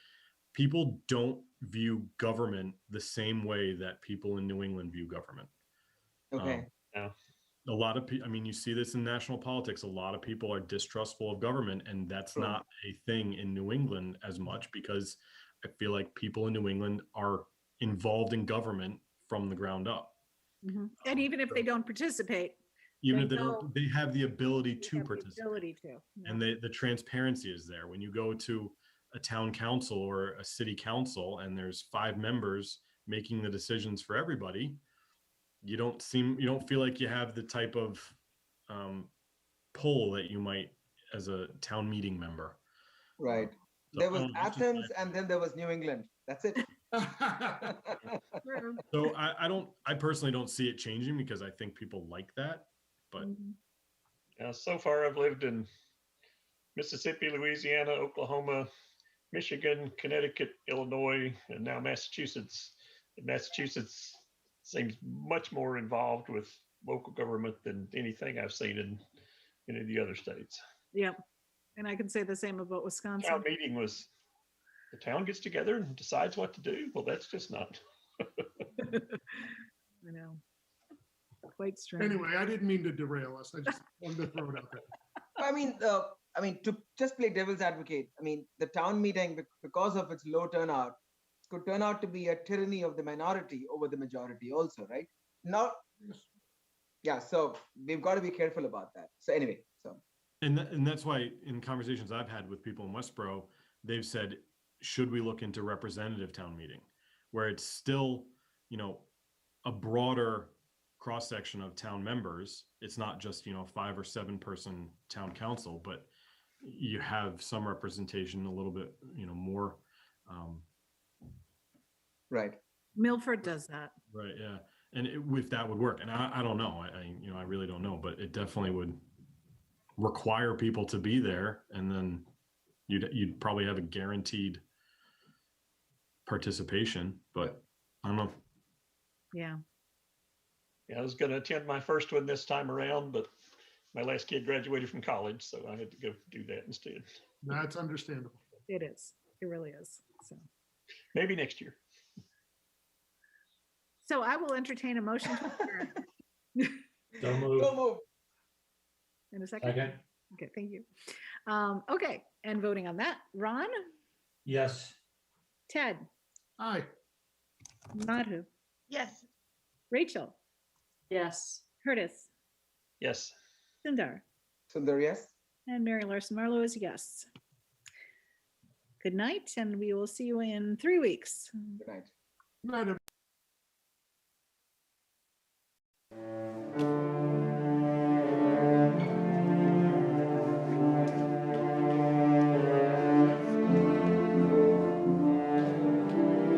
people don't view government the same way that people in New England view government. Okay. A lot of people, I mean, you see this in national politics. A lot of people are distrustful of government, and that's Sure. not a thing in New England as much, because I feel like people in New England are involved in government from the ground up. Mhm. And even if they don't participate, Even They if they know- don't, they have the ability they to have the participate, ability to. Yeah. and the transparency is there. When you go to a town council or a city council and there's 5 members making the decisions for everybody, you don't feel like you have the type of pull that you might as a town meeting member. Right. So, There was that's just Athens, and then there was New England. That's it. True. So I personally don't see it changing, because I think people like that, but Mhm. So far, I've lived in Mississippi, Louisiana, Oklahoma, Michigan, Connecticut, Illinois, and now Massachusetts. And Massachusetts seems much more involved with local government than anything I've seen in any of the other states. Yep. And I can say the same about Wisconsin. Town meeting was, the town gets together and decides what to do. Well, that's just not. I know. Quite strange. Anyway, I didn't mean to derail us. I just wanted to throw it out there. I mean, to just play devil's advocate, I mean, the town meeting, because of its low turnout, could turn out to be a tyranny of the minority over the majority also, right? Not, yeah, so we've got to be careful about that. So anyway, so. And that's why in conversations I've had with people in Westboro, they've said, should we look into representative town meeting, where it's still, you know, a broader cross-section of town members. It's not just, you know, 5 or 7 person town council, but you have some representation, a little bit, you know, more. Right. Milford does that. Right. Yeah. And if that would work, and I don't know, you know, I really don't know, but it definitely would require people to be there, and then you'd probably have a guaranteed participation, but I don't know. Yeah. Yeah, I was going to attend my first one this time around, but my last kid graduated from college, so I had to go do that instead. That's understandable. It is. It really is. Maybe next year. So I will entertain a motion to adjourn. So moved. Go move. In a second. Second. Okay, thank you. Okay, and voting on that, Ron, Yes. Ted, Aye. Madhu, Yes. Rachel, Yes. Curtis, Yes. Sundar, Sundar, yes? and Mary Larson Marlowe is yes. Good night, and we will see you in 3 weeks. Good night. Night, everybody.